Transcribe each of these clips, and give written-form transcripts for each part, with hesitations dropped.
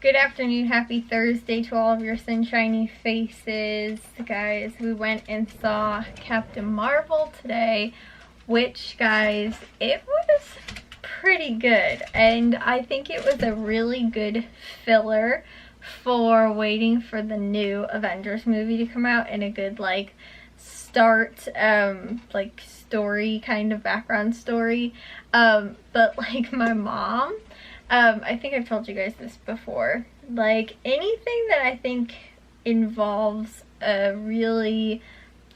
Good afternoon, happy Thursday to all of your sunshiny faces. Guys, we went and saw Captain Marvel today, which, guys, it was pretty good. And I think it was a really good filler for waiting for the new Avengers movie to come out, and a good, like, start, like, story, kind of background story. But, like, my mom, I think I've told you guys this before, like, anything that I think involves a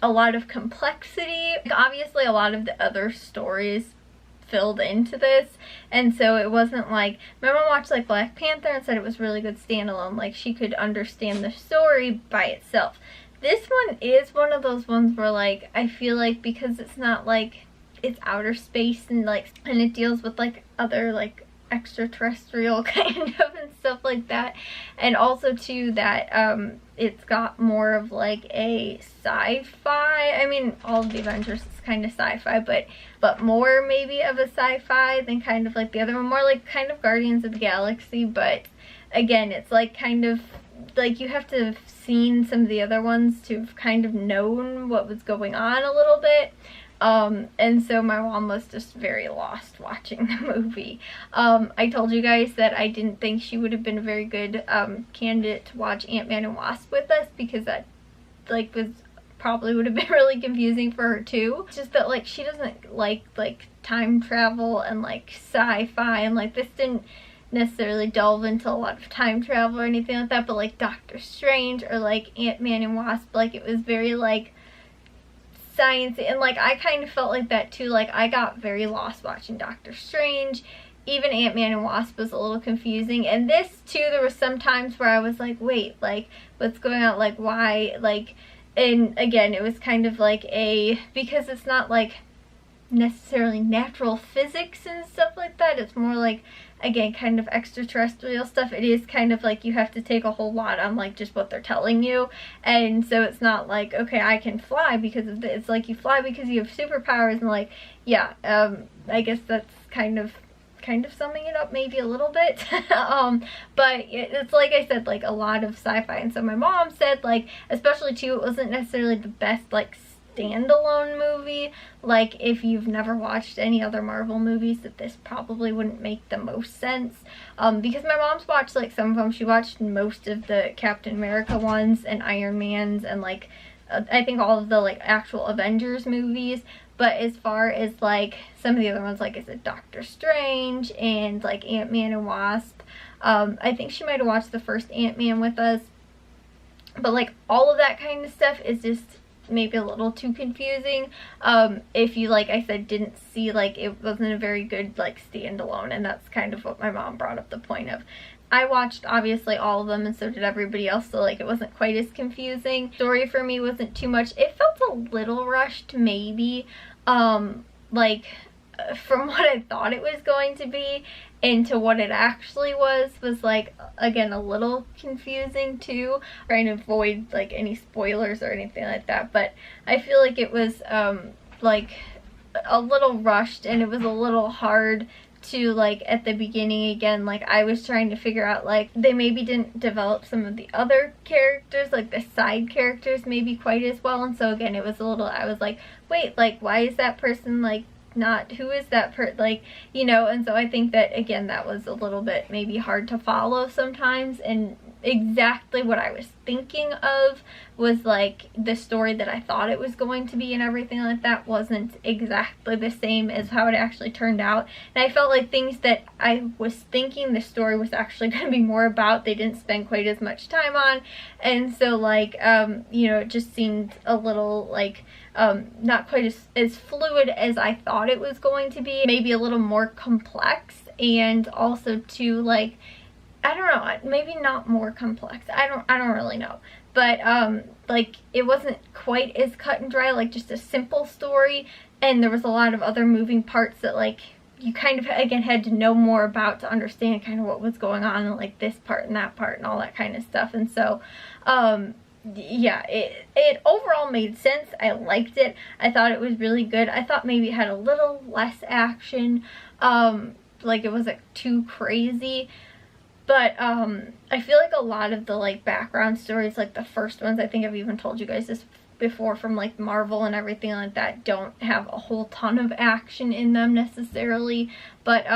lot of complexity, obviously a lot of the other stories filled into this, and so it wasn't like, my mom watched like Black Panther and said it was really good standalone, like she could understand the story by itself. This one is one of those ones where, like, I feel like because it's not like, it's outer space and like, and it deals with like other like extraterrestrial kind of and stuff like that, and also too that it's got more of like a sci-fi, I mean all of the Avengers is kind of sci-fi, but more maybe of a sci-fi than kind of like the other one, more like kind of Guardians of the Galaxy, but again it's like kind of like you have to have seen some of the other ones to have kind of known what was going on a little bit. And so my mom was just very lost watching the movie. I told you guys that I didn't think she would have been a very good candidate to watch Ant-Man and Wasp with us, because that like probably would have been really confusing for her too. It's just that like she doesn't like time travel and like sci-fi, and like this didn't necessarily delve into a lot of time travel or anything like that, but like Doctor Strange or like Ant-Man and Wasp, like it was very like science, and like I kind of felt like that too. Like I got very lost watching Doctor Strange. Even Ant-Man and Wasp was a little confusing, and this too, there was some times where I was like, wait, like what's going on, like why, like, and again it was kind of like because it's not like necessarily natural physics and stuff like that, it's more like, again, kind of extraterrestrial stuff. It is kind of like you have to take a whole lot on like just what they're telling you, and so it's not like, okay, I can fly because of this. It's like you fly because you have superpowers, and like, yeah, I guess that's kind of summing it up maybe a little bit. But it's like I said, like a lot of sci-fi, and so my mom said, like, especially too, it wasn't necessarily the best like standalone movie. Like if you've never watched any other Marvel movies, that this probably wouldn't make the most sense, because my mom's watched like some of them. She watched most of the Captain America ones and Iron Man's, and like I think all of the like actual Avengers movies. But as far as like some of the other ones, like I said, Doctor Strange and like Ant-Man and Wasp, I think she might have watched the first Ant-Man with us, but like all of that kind of stuff is just maybe a little too confusing if you, like I said, didn't see, like it wasn't a very good like standalone, and that's kind of what my mom brought up the point of. I watched obviously all of them, and so did everybody else, so like it wasn't quite as confusing. Story for me wasn't too much. It felt a little rushed maybe, like from what I thought it was going to be into what it actually was like, again, a little confusing too. Trying to avoid like any spoilers or anything like that, but I feel like it was like a little rushed, and it was a little hard to, like, at the beginning, again, like I was trying to figure out, like, they maybe didn't develop some of the other characters, like the side characters, maybe quite as well, and so again it was a little, I was like, wait, like why is that person like not, who is that like, you know, and so I think that again that was a little bit maybe hard to follow sometimes, and exactly what I was thinking of was like the story that I thought it was going to be and everything like that wasn't exactly the same as how it actually turned out, and I felt like things that I was thinking the story was actually going to be more about, they didn't spend quite as much time on, and so like you know, it just seemed a little like not quite as fluid as I thought it was going to be, maybe a little more complex, and also too, like, I don't know, maybe not more complex, I don't really know, but like it wasn't quite as cut and dry, like just a simple story, and there was a lot of other moving parts that like you kind of again had to know more about to understand kind of what was going on, and like this part and that part and all that kind of stuff, and so yeah, it overall made sense. I liked it. I thought it was really good. I thought maybe it had a little less action, like it wasn't too crazy, But I feel like a lot of the like background stories, like the first ones, I think I've even told you guys this before, from like Marvel and everything like that, don't have a whole ton of action in them necessarily. But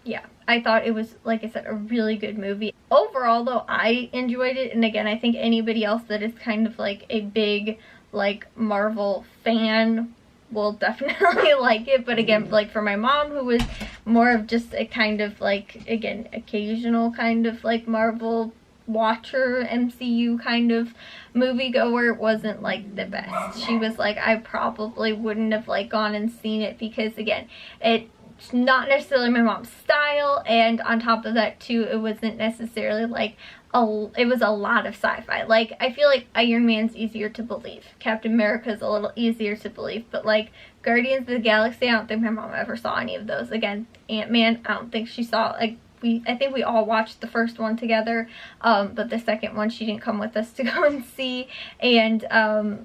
yeah, I thought it was, like I said, a really good movie. Overall though, I enjoyed it, and again, I think anybody else that is kind of like a big like Marvel fan will definitely like it. But again, like for my mom, who was more of just a kind of like, again, occasional kind of like Marvel watcher, MCU kind of moviegoer, it wasn't like the best. She was like, I probably wouldn't have like gone and seen it because again, it's not necessarily my mom's style, and on top of that too, it wasn't necessarily like it was a lot of sci-fi. Like, I feel like Iron Man's easier to believe, Captain America's a little easier to believe, but like Guardians of the Galaxy, I don't think my mom ever saw any of those. Again, Ant-Man, I don't think she saw. Like, I think we all watched the first one together, but the second one she didn't come with us to go and see. And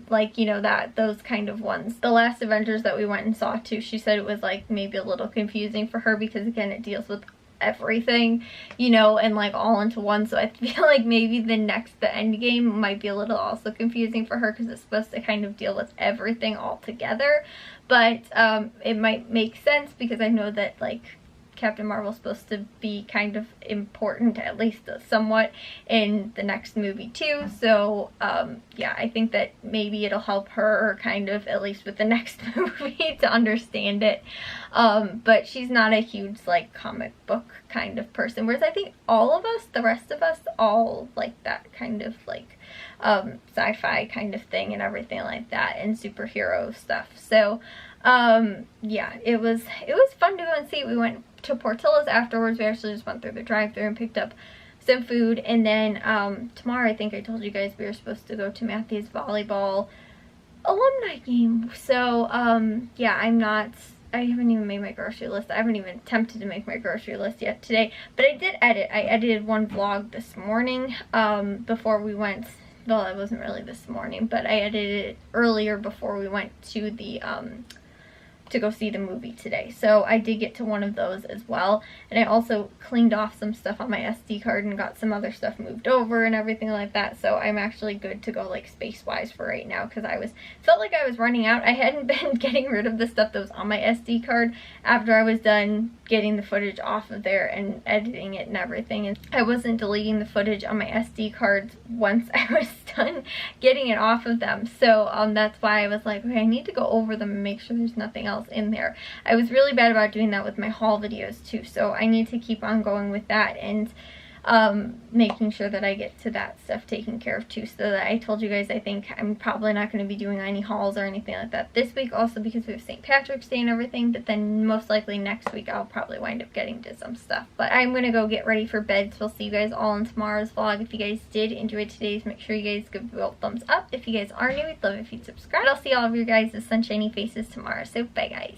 like, you know, those kind of ones. The last Avengers that we went and saw too, she said it was like maybe a little confusing for her because again, it deals with everything, you know, and like all into one. So I feel like maybe the Endgame might be a little also confusing for her because it's supposed to kind of deal with everything all together. But it might make sense because I know that like Captain Marvel's supposed to be kind of important, at least somewhat, in the next movie too. So yeah, I think that maybe it'll help her kind of, at least with the next movie, to understand it. But she's not a huge like comic book kind of person, whereas I think all of us, the rest of us, all like that kind of like sci-fi kind of thing and everything like that, and superhero stuff. So yeah, it was fun to go and see. We went to Portillo's afterwards. We actually just went through the drive-thru and picked up some food, and then tomorrow, I think I told you guys, we were supposed to go to Matthew's volleyball alumni game. So yeah, I haven't even made my grocery list. I haven't even attempted to make my grocery list yet today, but I did edit. I edited one vlog this morning before we went. Well, it wasn't really this morning, but I edited it earlier before we went to the to go see the movie today. So I did get to one of those as well, and I also cleaned off some stuff on my SD card and got some other stuff moved over and everything like that. So I'm actually good to go like space wise for right now, because felt like I was running out. I hadn't been getting rid of the stuff that was on my SD card after I was done getting the footage off of there and editing it and everything, and I wasn't deleting the footage on my SD cards once I was done getting it off of them. So that's why I was like, okay, I need to go over them and make sure there's nothing else in there. I was really bad about doing that with my haul videos too, so I need to keep on going with that and making sure that I get to that stuff taken care of too. So that I told you guys, I think I'm probably not going to be doing any hauls or anything like that this week, also because we have St. Patrick's Day and everything, but then most likely next week I'll probably wind up getting to some stuff. But I'm going to go get ready for bed, so I'll see you guys all in tomorrow's vlog. If you guys did enjoy today's, make sure you guys give it a thumbs up. If you guys are new, I'd love if you'd subscribe. I'll see all of your guys' sunshiny faces tomorrow, so bye guys.